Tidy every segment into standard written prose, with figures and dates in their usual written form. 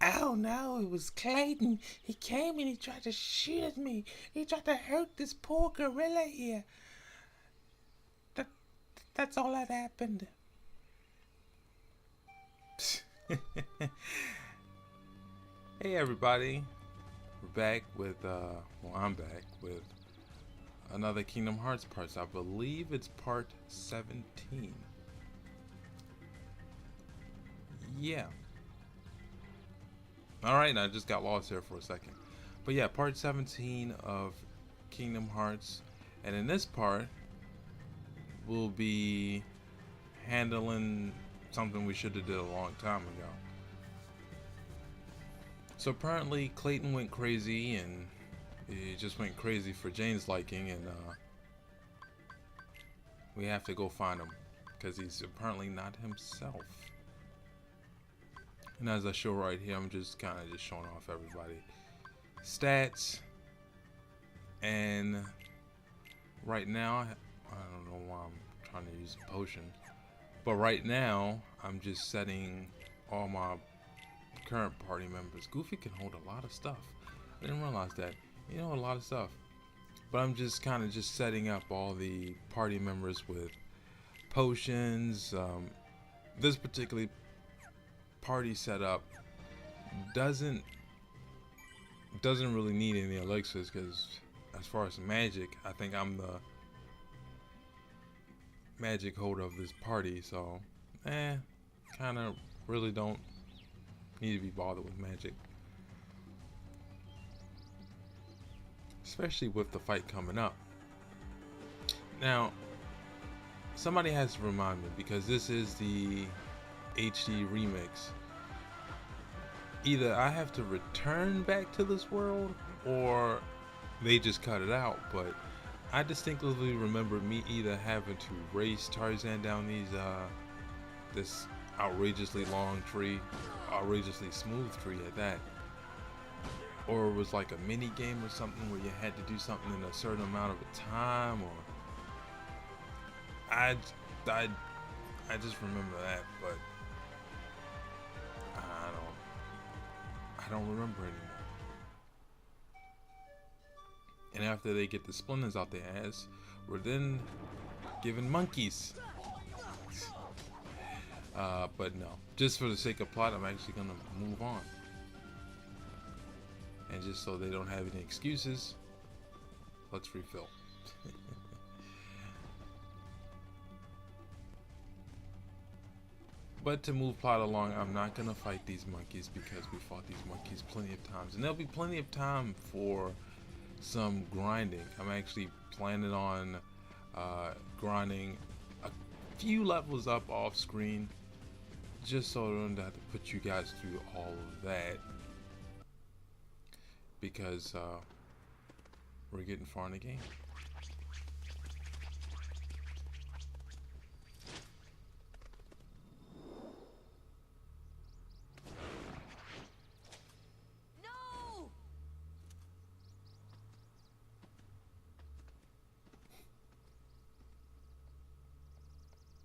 Oh no, it was Clayton. He came and he tried to shoot at me. He tried to hurt this poor gorilla here. That, that's all that happened. Hey everybody, we're back with, well, I'm back with another Kingdom Hearts parts. I believe it's part 17. Yeah. Alright, I just got lost here for a second. But yeah, part 17 of Kingdom Hearts. And in this part, we'll be handling something we should have did a long time ago. So apparently Clayton went crazy, and he just went crazy for Jane's liking, and we have to go find him because he's apparently not himself. And as I show right here, I'm just kind of just showing off everybody stats. And right now, I don't know why I'm trying to use a potion, but right now I'm just setting all my current party members. Goofy can hold a lot of stuff. I didn't realize that. You know, a lot of stuff. But I'm just kind of just setting up all the party members with potions. This particular party setup doesn't really need any elixirs, because as far as magic, I think I'm the magic holder of this party, so kind of really don't need to be bothered with magic, especially with the fight coming up. Now somebody has to remind me, because this is the HD remix. Either I have to return back to this world, or they just cut it out. But I distinctly remember me either having to race Tarzan down this outrageously long tree, outrageously smooth tree at that, or it was like a mini game or something where you had to do something in a certain amount of a time, or I just remember that, but I don't remember anymore. And after they get the splinters out their ass, we're then given monkeys. But no, just for the sake of plot, I'm actually gonna move on. And just so they don't have any excuses, let's refill. But to move plot along, I'm not gonna fight these monkeys, because we fought these monkeys plenty of times, and there'll be plenty of time for some grinding. I'm actually planning on grinding a few levels up off screen, just so I don't have to put you guys through all of that, because we're getting far in the game.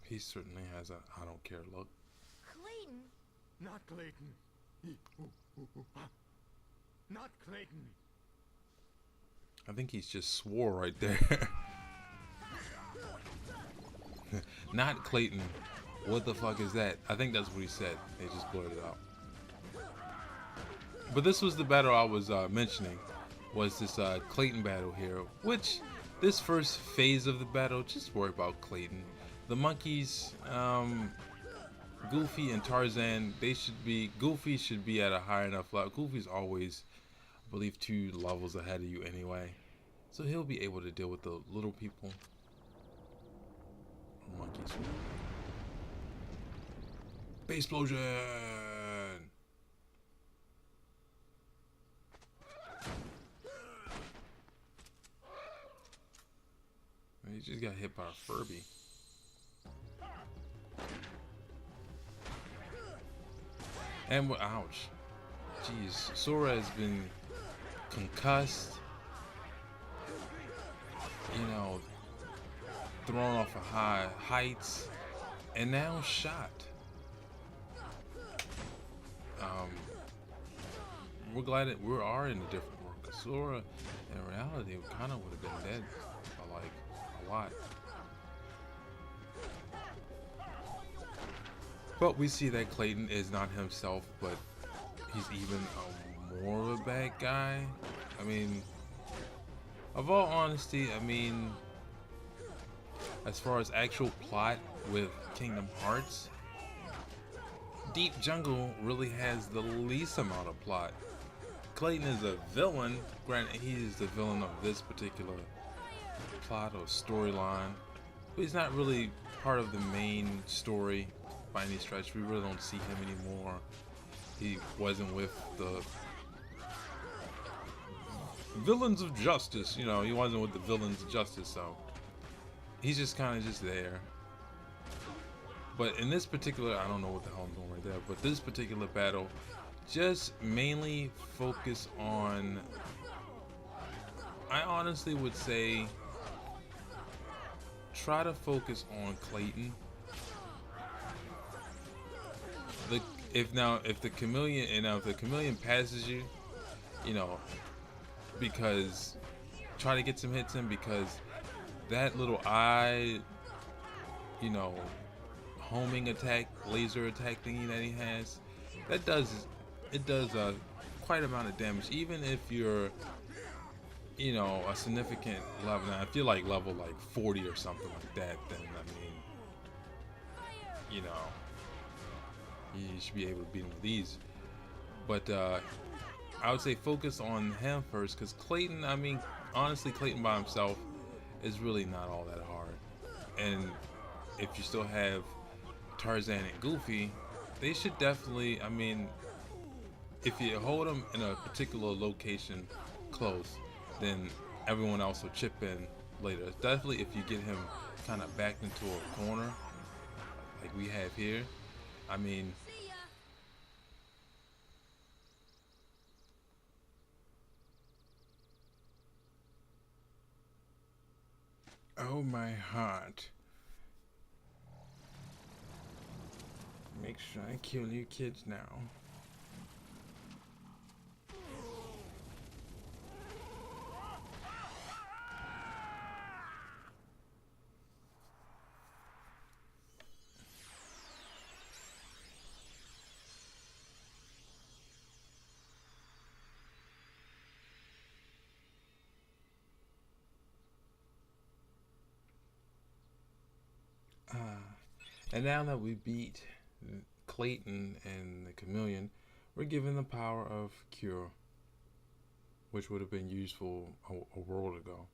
He certainly has a I don't care look. Clayton? Not Clayton. Not Clayton. I think he's just swore right there. Not Clayton. What the fuck is that? I think that's what he said. They just blurted it out. But this was the battle I was mentioning. Was this Clayton battle here? Which, this first phase of the battle, just worry about Clayton. The monkeys, Goofy and Tarzan, Goofy should be at a high enough level. Goofy's always, I believe, 2 levels ahead of you anyway. So he'll be able to deal with the little people. Monkeys. Base explosion! He just got hit by a Furby. And ouch. Jeez, Sora has been concussed, you know, thrown off of high heights, and now shot. we're glad that we are in a different world. Cause Sora, in reality, kind of would have been dead by like a lot. But we see that Clayton is not himself, but he's even more of a bad guy. I mean, of all honesty, I mean, as far as actual plot with Kingdom Hearts, Deep Jungle really has the least amount of plot. Clayton is a villain. Granted, he is the villain of this particular plot or storyline, but he's not really part of the main story by any stretch. We really don't see him anymore. He wasn't with the villains of justice, you know, he wasn't with the villains of justice, so he's just kind of just there. But in this particular, I don't know what the hell I'm doing right there, but this particular battle just mainly focus on, I honestly would say, try to focus on Clayton. If the chameleon passes you, you know, because try to get some hits in, because that little eye, you know, homing attack, laser attack thingy that he has, that does quite amount of damage. Even if you're, you know, a significant level. Now, if you're like level like 40 or something like that, then I mean, you know, you should be able to beat him with these. But I would say focus on him first, because Clayton, I mean, honestly, Clayton by himself is really not all that hard. And if you still have Tarzan and Goofy, they should definitely, I mean, if you hold them in a particular location close, then everyone else will chip in later. Definitely if you get him kind of backed into a corner, like we have here, I mean, oh my heart. Make sure I kill you kids now. And now that we beat Clayton and the chameleon, we're given the power of Cure, which would have been useful a world ago.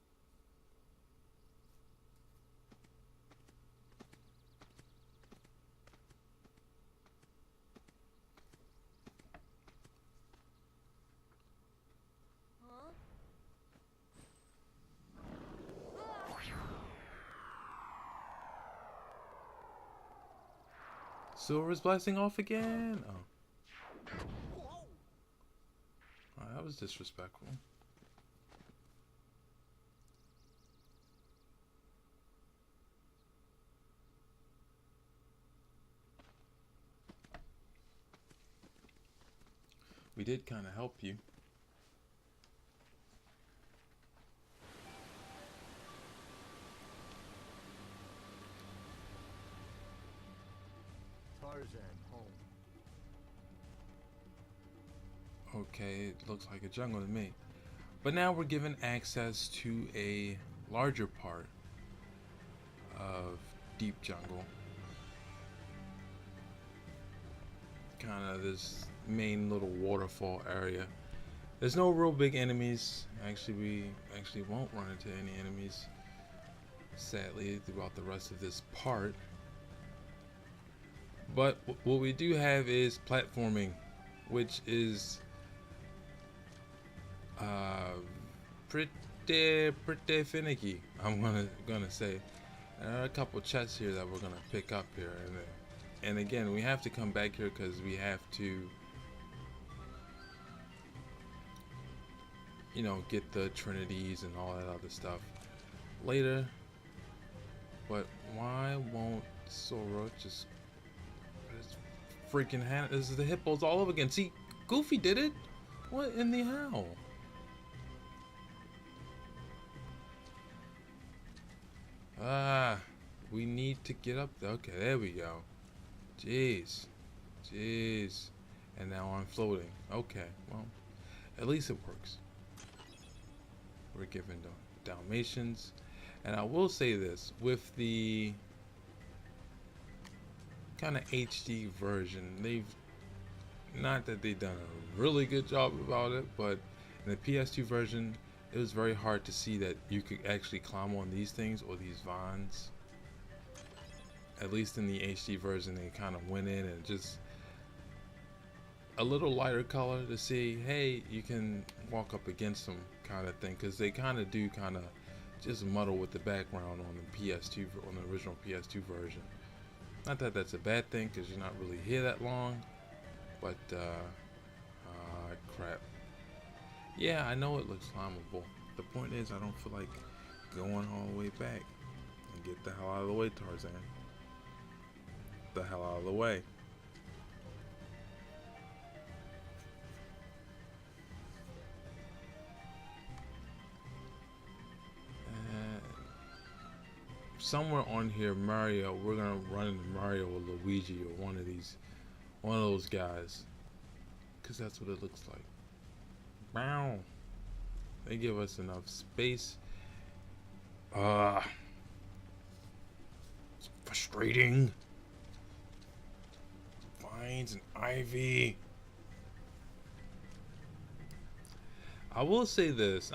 Silver's blasting off again. Oh, that was disrespectful. We did kind of help you. Tarzan home. Okay, it looks like a jungle to me. But now we're given access to a larger part of Deep Jungle. Kind of this main little waterfall area. There's no real big enemies. Actually, we won't run into any enemies, sadly, throughout the rest of this part. But what we do have is platforming, which is pretty finicky, I'm gonna say. There are a couple chests here that we're gonna pick up here, and again, we have to come back here because we have to, you know, get the Trinities and all that other stuff later. But why won't Sora just freaking hand? This is the hippos all over again. See, Goofy did it. What in the hell? Ah, we need to get up there. Okay, there we go. Jeez. Jeez. And now I'm floating. Okay, well, at least it works. We're given the Dalmatians. And I will say this, with the kind of HD version, they've, not that they've done a really good job about it, but in the PS2 version, it was very hard to see that you could actually climb on these things or these vines. At least in the HD version, they kind of went in and just a little lighter color to see, hey, you can walk up against them kind of thing, because they kind of do kind of just muddle with the background on the PS2, on the original PS2 version. Not that that's a bad thing, because you're not really here that long, but crap. Yeah, I know it looks climbable. The point is, I don't feel like going all the way back. And get the hell out of the way, Tarzan. The hell out of the way. Somewhere on here, Mario, we're gonna run into Mario or Luigi or one of those guys, cause that's what it looks like. Wow, they give us enough space. It's frustrating. Vines and ivy. I will say this.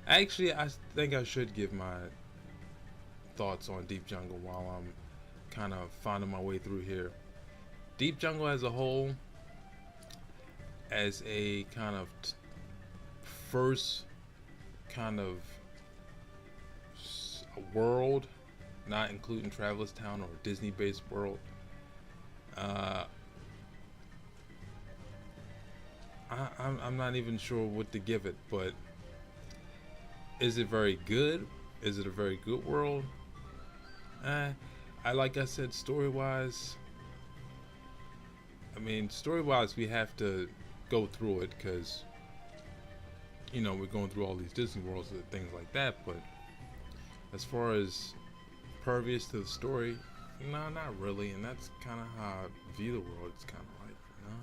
Actually, I think I should give my thoughts on Deep Jungle while I'm kind of finding my way through here. Deep Jungle as a whole, as a kind of first kind of a world, not including Traveler's Town or Disney-based world, I'm not even sure what to give it, but is it very good? Is it a very good world? Like I said, story-wise, I mean, story-wise, we have to go through it because, you know, we're going through all these Disney worlds and things like that. But as far as pervious to the story, no, not really. And that's kind of how I view the world. It's kind of like, you know.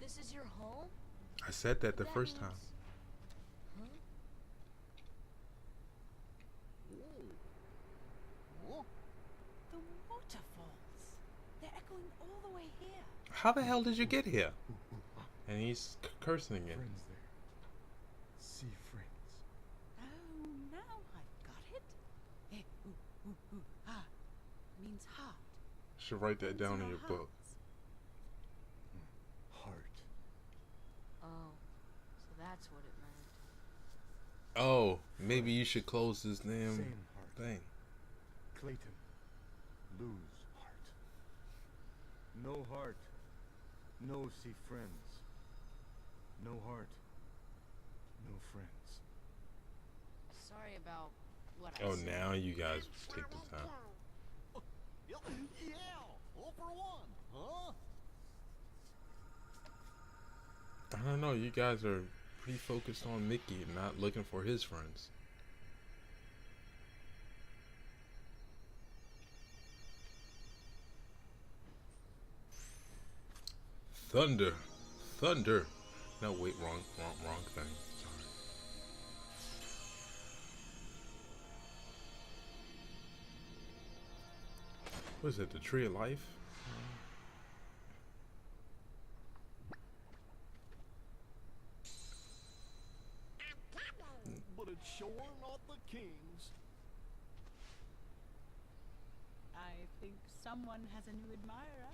This is your home? I said that the first time. Huh? The waterfalls. They're echoing all the way here. How the hell did you get here? And he's cursing again. Friends there. Sea friends. Oh, now I've got it. Eh, ha means heart. Should write that down in your book. Heart. Oh, so that's what it meant. Oh, maybe you should close this damn Same heart. thing. Clayton. Lose heart. No heart. No sea friends. No heart. No friends. Sorry about what I Oh, said. now you guys take the time. Yeah, all for one, huh? I don't know. You guys are pretty focused on Mickey and not looking for his friends. Thunder. Thunder. No, wait, wrong thing. Sorry. What is it, the Tree of Life? But it's sure not the king's. I think someone has a new admirer.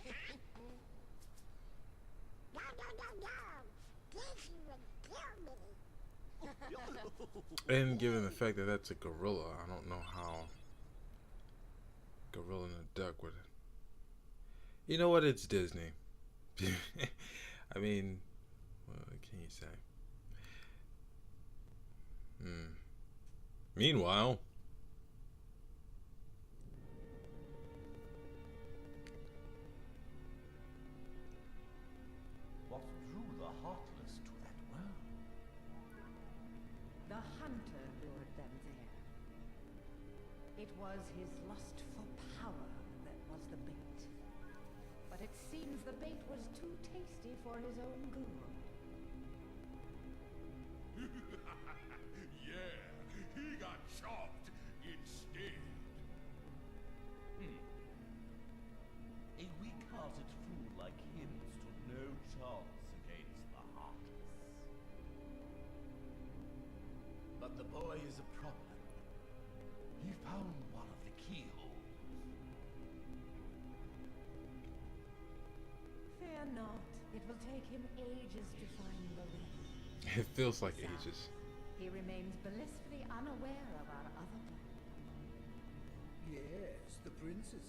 And given the fact that that's a gorilla, I don't know how gorilla and a duck would. You know what? It's Disney. I mean, what can you say? Meanwhile, heartless to that world. The hunter lured them there. It was his lust for power that was the bait. But it seems the bait was too tasty for his own good. Yeah, he got chopped instead. A weak-hearted fool like him stood no chance against the heartless. But the boy is a problem. He found one of the keyholes. Fear not. It will take him ages to find the way. It feels like ages. He remains blissfully unaware of our other plan. Yes, the princesses.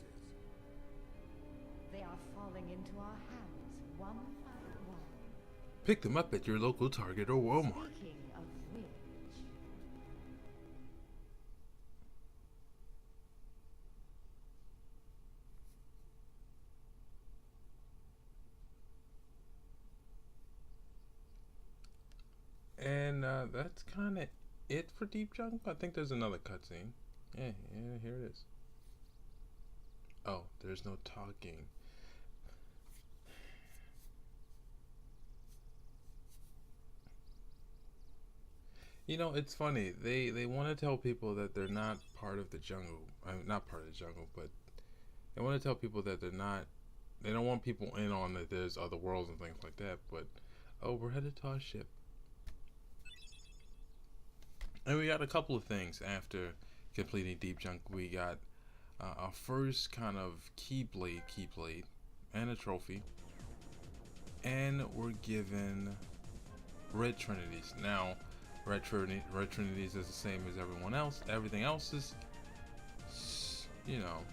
They are falling into our hands, one by one. Pick them up at your local Target or Walmart. Speaking of which... And that's kind of it for Deep Junk. I think there's another cutscene. Yeah, here it is. Oh, there's no talking. You know, it's funny. They want to tell people that they're not part of the jungle. I mean, not part of the jungle, but they want to tell people that they're not. They don't want people in on that there's other worlds and things like that. But oh, we're headed to our ship. And we got a couple of things after completing Deep Junk. We got our first kind of keyblade, and a trophy. And we're given red trinities. Now, red trinities is the same as everyone else. Everything else is, you know,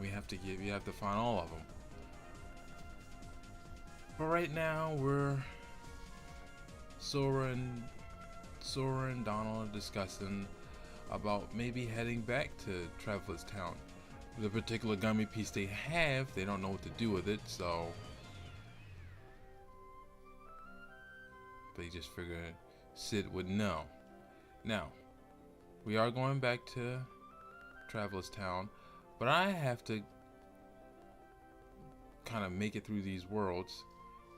you have to find all of them. But right now, Sora and Donald are discussing about maybe heading back to Traveler's Town. The particular gummy piece they have, they don't know what to do with it, so they just figured Sid would know. Now, we are going back to Traveler's Town, but I have to kind of make it through these worlds.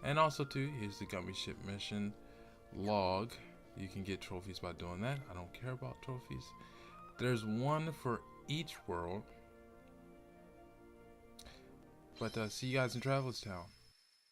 And also too, here's the gummy ship mission log. You can get trophies by doing that. I don't care about trophies. There's one for each world. But see you guys in Traveler's Town.